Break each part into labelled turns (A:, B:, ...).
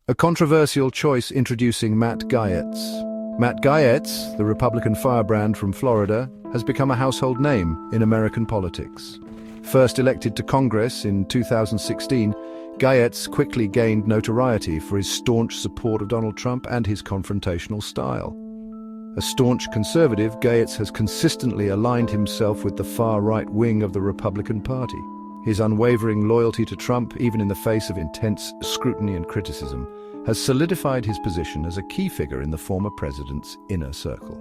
A: A controversial choice introducing Matt Gaetz. Matt Gaetz, the Republican firebrand from Florida, has become a household name in American politics. First elected to Congress in 2016, Gaetz quickly gained notoriety for his staunch support of Donald Trump and his confrontational style. A staunch conservative, Gaetz has consistently aligned himself with the far-right wing of the Republican Party. His unwavering loyalty to Trump, even in the face of intense scrutiny and criticism, has solidified his position as a key figure in the former president's inner circle.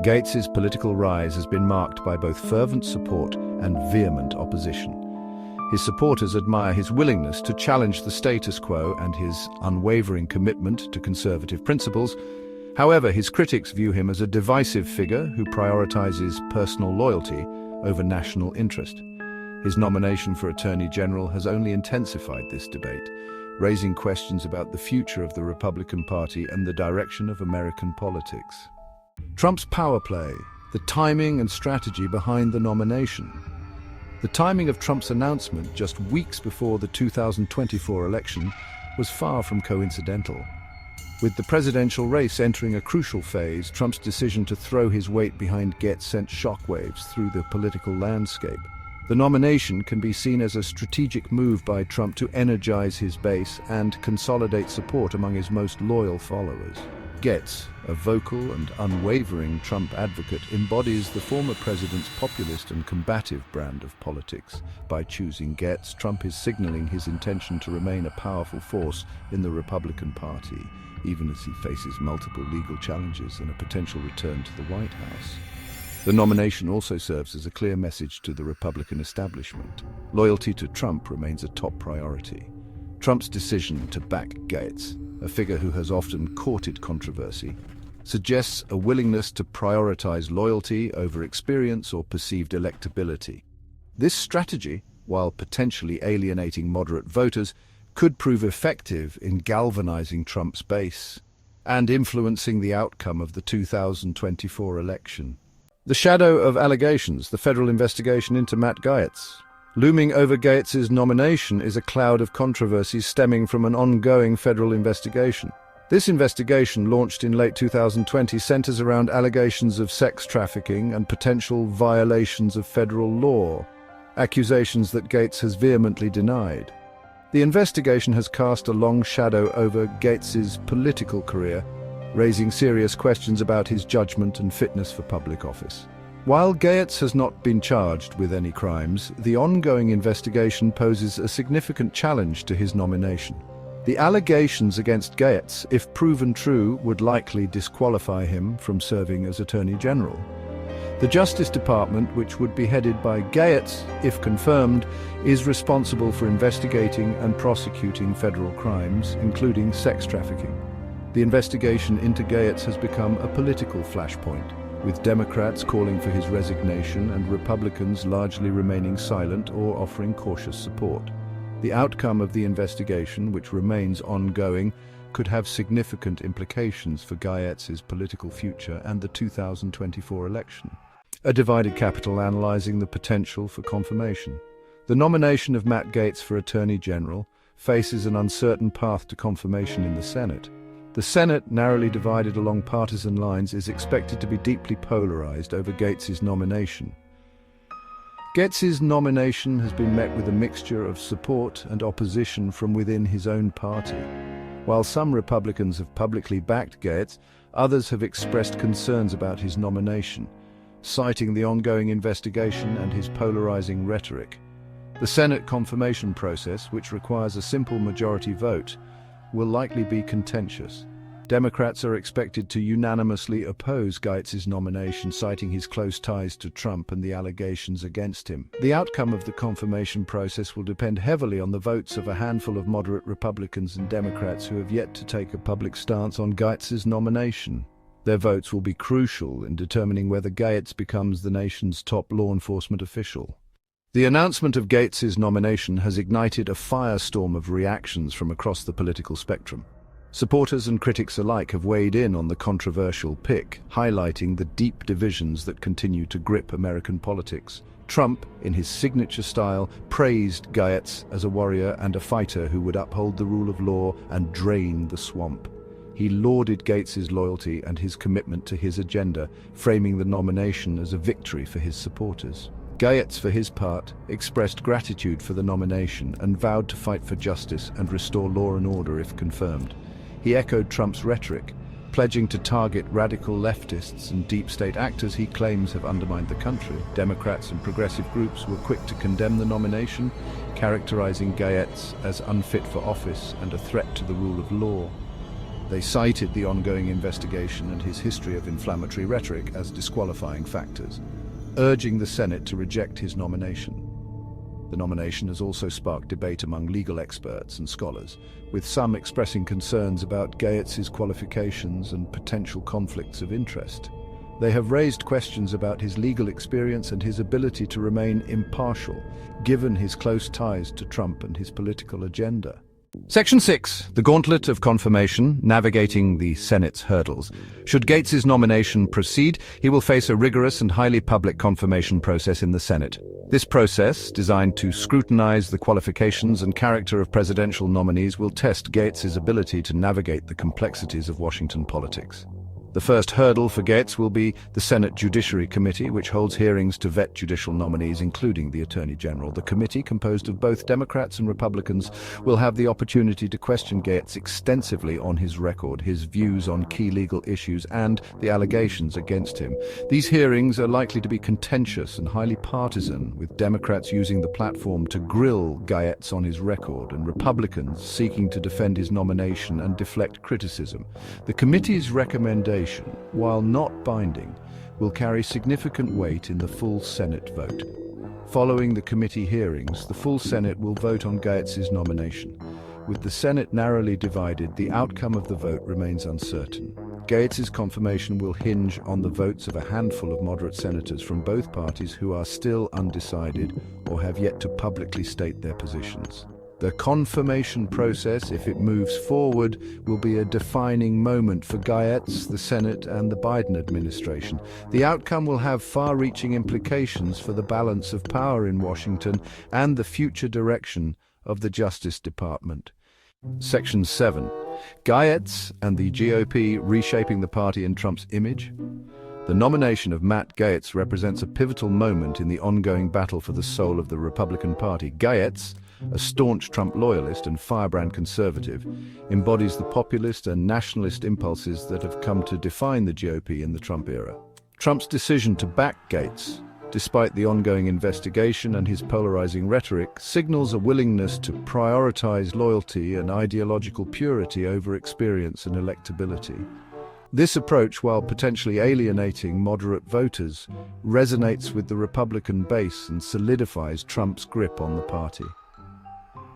A: Gaetz's political rise has been marked by both fervent support and vehement opposition. His supporters admire his willingness to challenge the status quo and his unwavering commitment to conservative principles. However, his critics view him as a divisive figure who prioritizes personal loyalty over national interest. His nomination for Attorney General has only intensified this debate, raising questions about the future of the Republican Party and the direction of American politics. Trump's power play, the timing and strategy behind the nomination. The timing of Trump's announcement just weeks before the 2024 election was far from coincidental. With the presidential race entering a crucial phase, Trump's decision to throw his weight behind Gaetz sent shockwaves through the political landscape. The nomination can be seen as a strategic move by Trump to energize his base and consolidate support among his most loyal followers. Gaetz, a vocal and unwavering Trump advocate, embodies the former president's populist and combative brand of politics. By choosing Gaetz, Trump is signaling his intention to remain a powerful force in the Republican Party, even as he faces multiple legal challenges and a potential return to the White House. The nomination also serves as a clear message to the Republican establishment. Loyalty to Trump remains a top priority. Trump's decision to back Gaetz, a figure who has often courted controversy, suggests a willingness to prioritize loyalty over experience or perceived electability. This strategy, while potentially alienating moderate voters, could prove effective in galvanizing Trump's base and influencing the outcome of the 2024 election. The shadow of allegations, the federal investigation into Matt Gaetz. Looming over Gaetz's nomination is a cloud of controversy stemming from an ongoing federal investigation. This investigation, launched in late 2020, centers around allegations of sex trafficking and potential violations of federal law, accusations that Gaetz has vehemently denied. The investigation has cast a long shadow over Gaetz's political career, raising serious questions about his judgment and fitness for public office. While Gaetz has not been charged with any crimes, the ongoing investigation poses a significant challenge to his nomination. The allegations against Gaetz, if proven true, would likely disqualify him from serving as Attorney General. The Justice Department, which would be headed by Gaetz, if confirmed, is responsible for investigating and prosecuting federal crimes, including sex trafficking. The investigation into Gaetz has become a political flashpoint, with Democrats calling for his resignation and Republicans largely remaining silent or offering cautious support. The outcome of the investigation, which remains ongoing, could have significant implications for Gaetz's political future and the 2024 election. A divided capital analyzing the potential for confirmation. The nomination of Matt Gaetz for Attorney General faces an uncertain path to confirmation in the Senate. The Senate, narrowly divided along partisan lines, is expected to be deeply polarized over Gaetz's nomination. Gaetz's nomination has been met with a mixture of support and opposition from within his own party. While some Republicans have publicly backed Gaetz, others have expressed concerns about his nomination, citing the ongoing investigation and his polarizing rhetoric. The Senate confirmation process, which requires a simple majority vote, will likely be contentious. Democrats are expected to unanimously oppose Gaetz's nomination, citing his close ties to Trump and the allegations against him. The outcome of the confirmation process will depend heavily on the votes of a handful of moderate Republicans and Democrats who have yet to take a public stance on Gaetz's nomination. Their votes will be crucial in determining whether Gaetz becomes the nation's top law enforcement official. The announcement of Gaetz's nomination has ignited a firestorm of reactions from across the political spectrum. Supporters and critics alike have weighed in on the controversial pick, highlighting the deep divisions that continue to grip American politics. Trump, in his signature style, praised Gaetz as a warrior and a fighter who would uphold the rule of law and drain the swamp. He lauded Gaetz's loyalty and his commitment to his agenda, framing the nomination as a victory for his supporters. Gaetz, for his part, expressed gratitude for the nomination and vowed to fight for justice and restore law and order if confirmed. He echoed Trump's rhetoric, pledging to target radical leftists and deep state actors he claims have undermined the country. Democrats and progressive groups were quick to condemn the nomination, characterizing Gaetz as unfit for office and a threat to the rule of law. They cited the ongoing investigation and his history of inflammatory rhetoric as disqualifying factors, urging the Senate to reject his nomination. The nomination has also sparked debate among legal experts and scholars, with some expressing concerns about Gaetz's qualifications and potential conflicts of interest. They have raised questions about his legal experience and his ability to remain impartial, given his close ties to Trump and his political agenda. Section 6. The Gauntlet of Confirmation, Navigating the Senate's Hurdles. Should Gaetz's nomination proceed, he will face a rigorous and highly public confirmation process in the Senate. This process, designed to scrutinize the qualifications and character of presidential nominees, will test Gaetz's ability to navigate the complexities of Washington politics. The first hurdle for Gaetz will be the Senate Judiciary Committee, which holds hearings to vet judicial nominees, including the Attorney General. The committee, composed of both Democrats and Republicans, will have the opportunity to question Gaetz extensively on his record, his views on key legal issues, and the allegations against him. These hearings are likely to be contentious and highly partisan, with Democrats using the platform to grill Gaetz on his record and Republicans seeking to defend his nomination and deflect criticism. The committee's recommendation, while not binding, will carry significant weight in the full Senate vote. Following the committee hearings, the full Senate will vote on Gaetz's nomination. With the Senate narrowly divided, the outcome of the vote remains uncertain. Gaetz's confirmation will hinge on the votes of a handful of moderate senators from both parties who are still undecided or have yet to publicly state their positions. The confirmation process, if it moves forward, will be a defining moment for Gaetz, the Senate, and the Biden administration. The outcome will have far-reaching implications for the balance of power in Washington and the future direction of the Justice Department. Section 7. Gaetz and the GOP reshaping the party and Trump's image. The nomination of Matt Gaetz represents a pivotal moment in the ongoing battle for the soul of the Republican Party. Gaetz, a staunch Trump loyalist and firebrand conservative, embodies the populist and nationalist impulses that have come to define the GOP in the Trump era. Trump's decision to back Gaetz, despite the ongoing investigation and his polarizing rhetoric, signals a willingness to prioritize loyalty and ideological purity over experience and electability. This approach, while potentially alienating moderate voters, resonates with the Republican base and solidifies Trump's grip on the party.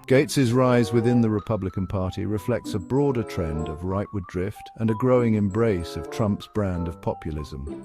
A: Gaetz's rise within the Republican Party reflects a broader trend of rightward drift and a growing embrace of Trump's brand of populism.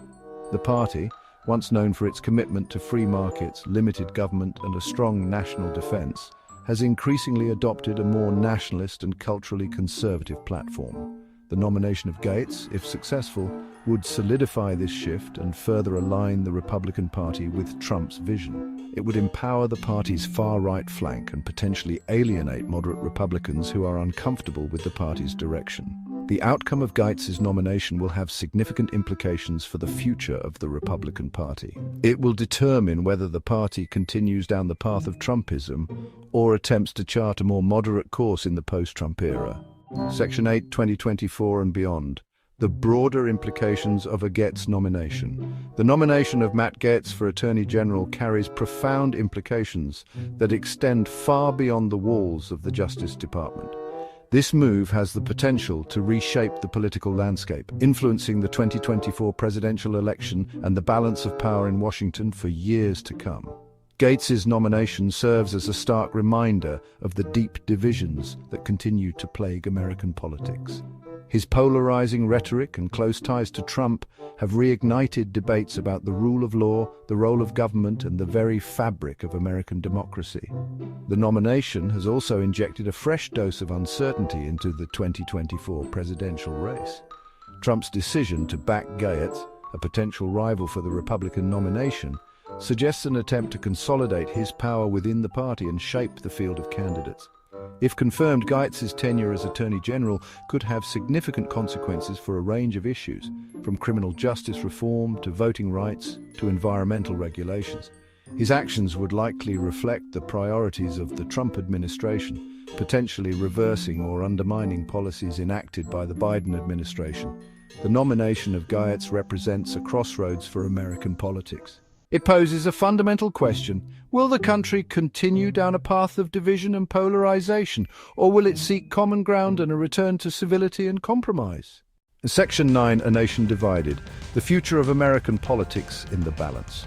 A: The party, once known for its commitment to free markets, limited government, and a strong national defense, has increasingly adopted a more nationalist and culturally conservative platform. The nomination of Gaetz, if successful, would solidify this shift and further align the Republican Party with Trump's vision. It would empower the party's far-right flank and potentially alienate moderate Republicans who are uncomfortable with the party's direction. The outcome of Gaetz's nomination will have significant implications for the future of the Republican Party. It will determine whether the party continues down the path of Trumpism or attempts to chart a more moderate course in the post-Trump era. Section 8, 2024 and beyond. The broader implications of a Gaetz nomination. The nomination of Matt Gaetz for Attorney General carries profound implications that extend far beyond the walls of the Justice Department. This move has the potential to reshape the political landscape, influencing the 2024 presidential election and the balance of power in Washington for years to come. Gaetz's nomination serves as a stark reminder of the deep divisions that continue to plague American politics. His polarizing rhetoric and close ties to Trump have reignited debates about the rule of law, the role of government, and the very fabric of American democracy. The nomination has also injected a fresh dose of uncertainty into the 2024 presidential race. Trump's decision to back Gaetz, a potential rival for the Republican nomination, suggests an attempt to consolidate his power within the party and shape the field of candidates. If confirmed, Gaetz's tenure as Attorney General could have significant consequences for a range of issues, from criminal justice reform to voting rights to environmental regulations. His actions would likely reflect the priorities of the Trump administration, potentially reversing or undermining policies enacted by the Biden administration. The nomination of Gaetz represents a crossroads for American politics. It poses a fundamental question: will the country continue down a path of division and polarization, or will it seek common ground and a return to civility and compromise? Section 9, A Nation Divided: The Future of American Politics in the Balance.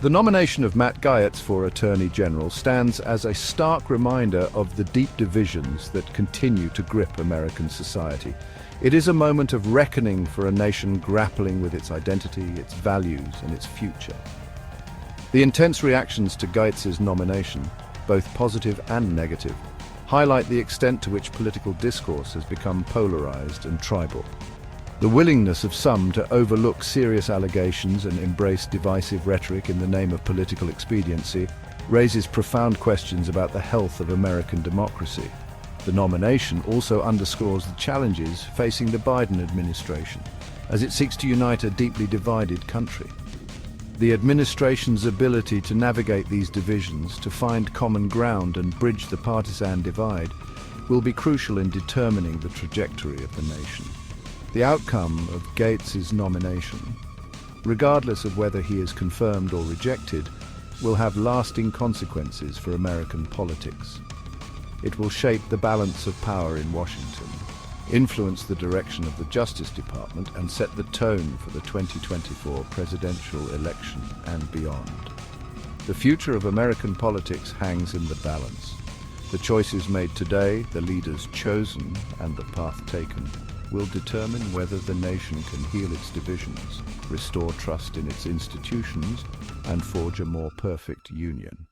A: The nomination of Matt Gaetz for Attorney General stands as a stark reminder of the deep divisions that continue to grip American society. It is a moment of reckoning for a nation grappling with its identity, its values, and its future. The intense reactions to Gaetz's nomination, both positive and negative, highlight the extent to which political discourse has become polarized and tribal. The willingness of some to overlook serious allegations and embrace divisive rhetoric in the name of political expediency raises profound questions about the health of American democracy. The nomination also underscores the challenges facing the Biden administration as it seeks to unite a deeply divided country. The administration's ability to navigate these divisions, to find common ground and bridge the partisan divide, will be crucial in determining the trajectory of the nation. The outcome of Gaetz's nomination, regardless of whether he is confirmed or rejected, will have lasting consequences for American politics. It will shape the balance of power in Washington, influence the direction of the Justice Department, and set the tone for the 2024 presidential election and beyond. The future of American politics hangs in the balance. The choices made today, the leaders chosen, and the path taken will determine whether the nation can heal its divisions, restore trust in its institutions, and forge a more perfect union.